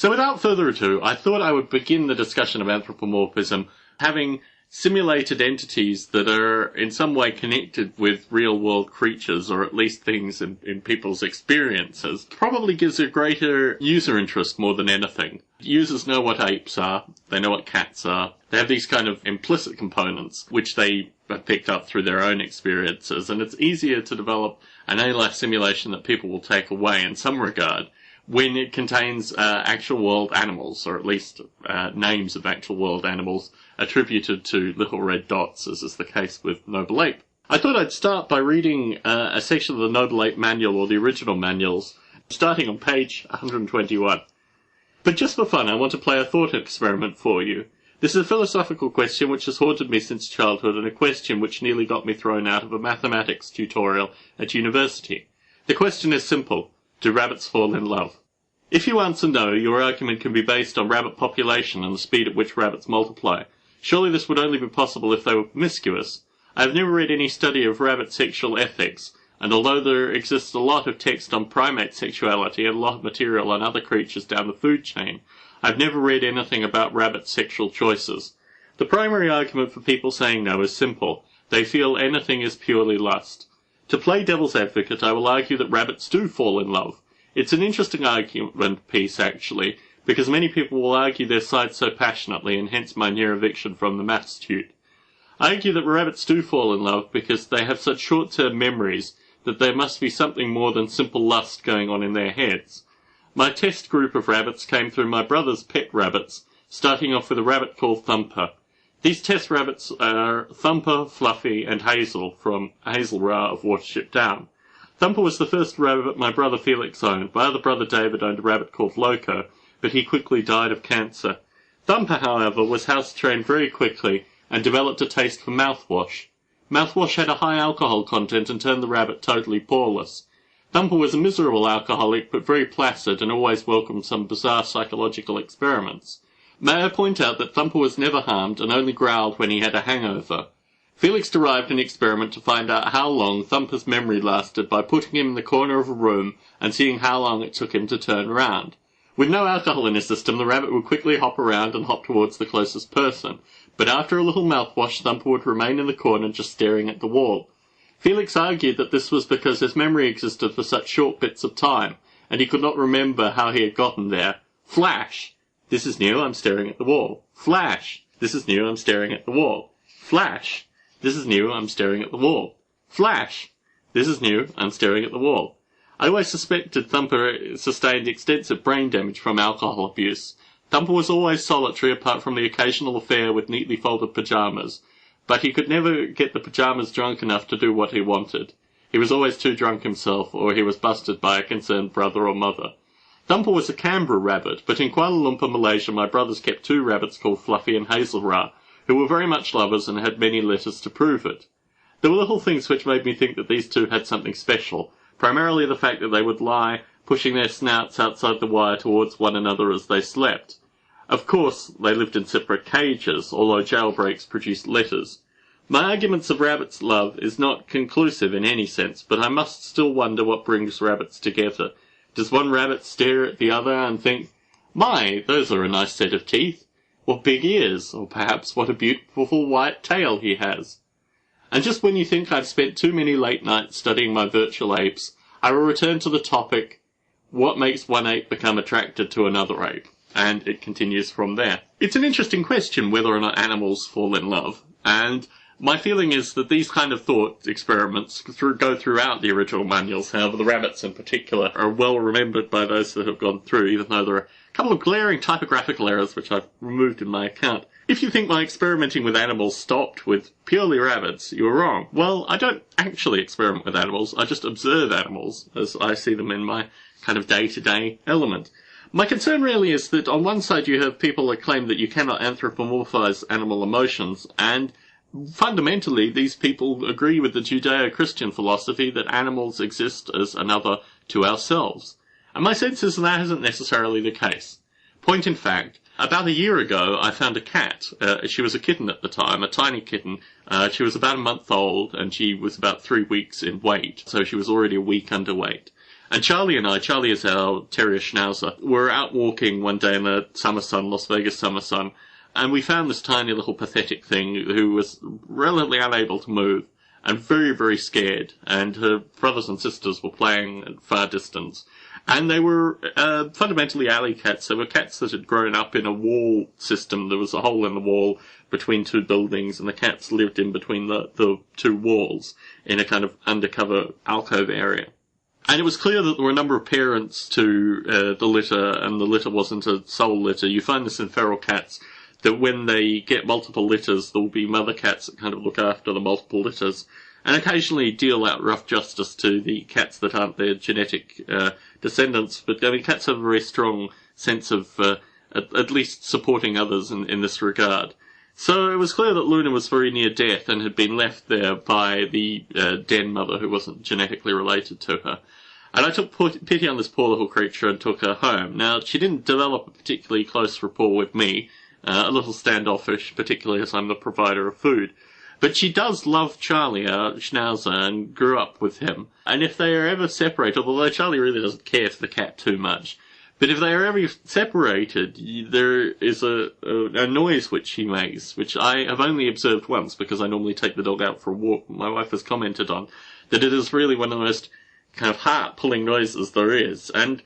So without further ado, I thought I would begin the discussion of anthropomorphism having simulated entities that are in some way connected with real-world creatures, or at least things in people's experiences. Probably gives a greater user interest more than anything. Users know what apes are, they know what cats are. They have these kind of implicit components, which they have picked up through their own experiences, and it's easier to develop an A-life simulation that people will take away in some regard when it contains actual world animals, or at least names of actual world animals attributed to little red dots, as is the case with Noble Ape. I thought I'd start by reading a section of the Noble Ape manual, or the original manuals, starting on page 121. But just for fun, I want to play a thought experiment for you. This is a philosophical question which has haunted me since childhood, and a question which nearly got me thrown out of a mathematics tutorial at university. The question is simple. Do rabbits fall in love? If you answer no, your argument can be based on rabbit population and the speed at which rabbits multiply. Surely this would only be possible if they were promiscuous. I have never read any study of rabbit sexual ethics, and although there exists a lot of text on primate sexuality and a lot of material on other creatures down the food chain, I've never read anything about rabbit sexual choices. The primary argument for people saying no is simple. They feel anything is purely lust. To play devil's advocate, I will argue that rabbits do fall in love. It's an interesting argument piece, actually, because many people will argue their side so passionately, and hence my near eviction from the maths tute. I argue that rabbits do fall in love because they have such short-term memories that there must be something more than simple lust going on in their heads. My test group of rabbits came through my brother's pet rabbits, starting off with a rabbit called Thumper. These test rabbits are Thumper, Fluffy, and Hazel from Hazel Ra of Watership Down. Thumper was the first rabbit my brother Felix owned. My other brother David owned a rabbit called Loco, but he quickly died of cancer. Thumper, however, was house-trained very quickly and developed a taste for mouthwash. Mouthwash had a high alcohol content and turned the rabbit totally poreless. Thumper was a miserable alcoholic, but very placid and always welcomed some bizarre psychological experiments. May I point out that Thumper was never harmed and only growled when he had a hangover. Felix derived an experiment to find out how long Thumper's memory lasted by putting him in the corner of a room and seeing how long it took him to turn round. With no alcohol in his system, the rabbit would quickly hop around and hop towards the closest person, but after a little mouthwash, Thumper would remain in the corner just staring at the wall. Felix argued that this was because his memory existed for such short bits of time, and he could not remember how he had gotten there. Flash! This is new, I'm staring at the wall. Flash! This is new, I'm staring at the wall. Flash! This is new, I'm staring at the wall. Flash! This is new, I'm staring at the wall. I always suspected Thumper sustained extensive brain damage from alcohol abuse. Thumper was always solitary apart from the occasional affair with neatly folded pyjamas, but he could never get the pyjamas drunk enough to do what he wanted. He was always too drunk himself, or he was busted by a concerned brother or mother. Thumper was a Canberra rabbit, but in Kuala Lumpur, Malaysia, my brothers kept two rabbits called Fluffy and Hazel Ra, who were very much lovers and had many letters to prove it. There were little things which made me think that these two had something special, primarily the fact that they would lie, pushing their snouts outside the wire towards one another as they slept. Of course, they lived in separate cages, although jailbreaks produced letters. My arguments of rabbits' love is not conclusive in any sense, but I must still wonder what brings rabbits together. Does one rabbit stare at the other and think, "My, those are a nice set of teeth. What big ears, or perhaps what a beautiful white tail he has." And just when you think I've spent too many late nights studying my virtual apes, I will return to the topic, what makes one ape become attracted to another ape? And it continues from there. It's an interesting question whether or not animals fall in love, and my feeling is that these kind of thought experiments go throughout the original manuals. However, the rabbits in particular are well remembered by those that have gone through, even though there are a couple of glaring typographical errors which I've removed in my account. If you think my experimenting with animals stopped with purely rabbits, you're wrong. Well, I don't actually experiment with animals, I just observe animals as I see them in my kind of day-to-day element. My concern really is that on one side you have people that claim that you cannot anthropomorphize animal emotions, and fundamentally these people agree with the Judeo-Christian philosophy that animals exist as another to ourselves. And my sense is that isn't necessarily the case. Point in fact, about a year ago I found a cat. She was a kitten at the time, a tiny kitten. She was about a month old and she was about 3 weeks in weight, so she was already a week underweight. And Charlie is our terrier schnauzer, were out walking one day in the summer sun, Las Vegas summer sun, and we found this tiny little pathetic thing who was relatively unable to move and very, very scared. And her brothers and sisters were playing at far distance. And they were fundamentally alley cats. They were cats that had grown up in a wall system. There was a hole in the wall between two buildings, and the cats lived in between the two walls in a kind of undercover alcove area. And it was clear that there were a number of parents to the litter, and the litter wasn't a sole litter. You find this in feral cats, that when they get multiple litters, there will be mother cats that kind of look after the multiple litters, and occasionally deal out rough justice to the cats that aren't their genetic descendants. But, I mean, cats have a very strong sense of at least supporting others in this regard. So it was clear that Luna was very near death and had been left there by the den mother who wasn't genetically related to her. And I took pity on this poor little creature and took her home. Now, she didn't develop a particularly close rapport with me, a little standoffish, particularly as I'm the provider of food. But she does love Charlie, our schnauzer, and grew up with him. And if they are ever separated, although Charlie really doesn't care for the cat too much, but if they are ever separated, there is a noise which he makes, which I have only observed once because I normally take the dog out for a walk. My wife has commented on that it is really one of the most kind of heart-pulling noises there is. And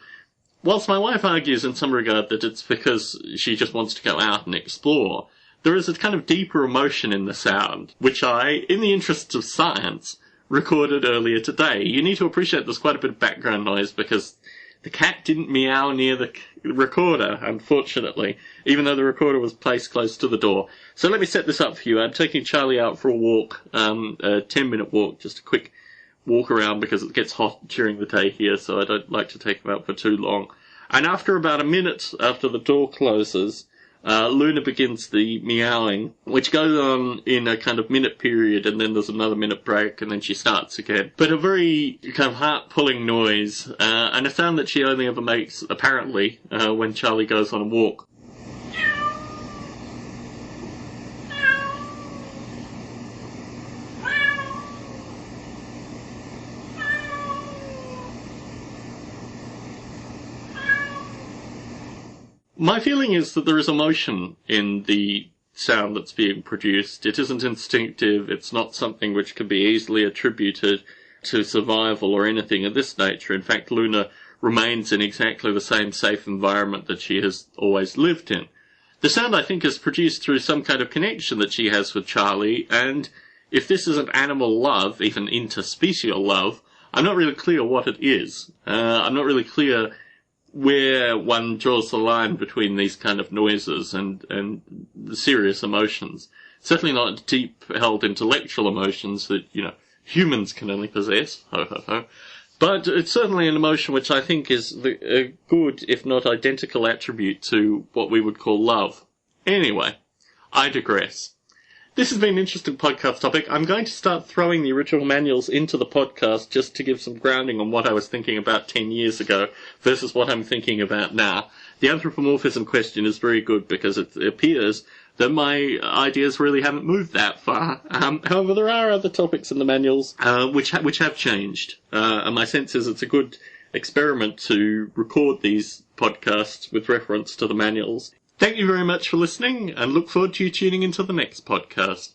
whilst my wife argues in some regard that it's because she just wants to go out and explore, there is a kind of deeper emotion in the sound, which I, in the interests of science, recorded earlier today. You need to appreciate there's quite a bit of background noise because the cat didn't meow near the recorder, unfortunately, even though the recorder was placed close to the door. So let me set this up for you. I'm taking Charlie out for a walk, a 10-minute walk, just a quick walk around because it gets hot during the day here, so I don't like to take him out for too long. And after about a minute after the door closes, Luna begins the meowing, which goes on in a kind of minute period, and then there's another minute break, and then she starts again. But a very kind of heart-pulling noise, and a sound that she only ever makes, apparently, when Charlie goes on a walk. My feeling is that there is emotion in the sound that's being produced. It isn't instinctive. It's not something which can be easily attributed to survival or anything of this nature. In fact, Luna remains in exactly the same safe environment that she has always lived in. The sound, I think, is produced through some kind of connection that she has with Charlie, and if this isn't animal love, even interspecial love, I'm not really clear what it is. I'm not really clear where one draws the line between these kind of noises and the serious emotions. Certainly not deep-held intellectual emotions that, humans can only possess. Ho, ho, ho. But it's certainly an emotion which I think is a good, if not identical, attribute to what we would call love. Anyway, I digress. This has been an interesting podcast topic. I'm going to start throwing the original manuals into the podcast just to give some grounding on what I was thinking about 10 years ago versus what I'm thinking about now. The anthropomorphism question is very good because it appears that my ideas really haven't moved that far. However, there are other topics in the manuals which have changed. And my sense is it's a good experiment to record these podcasts with reference to the manuals. Thank you very much for listening, and look forward to you tuning into the next podcast.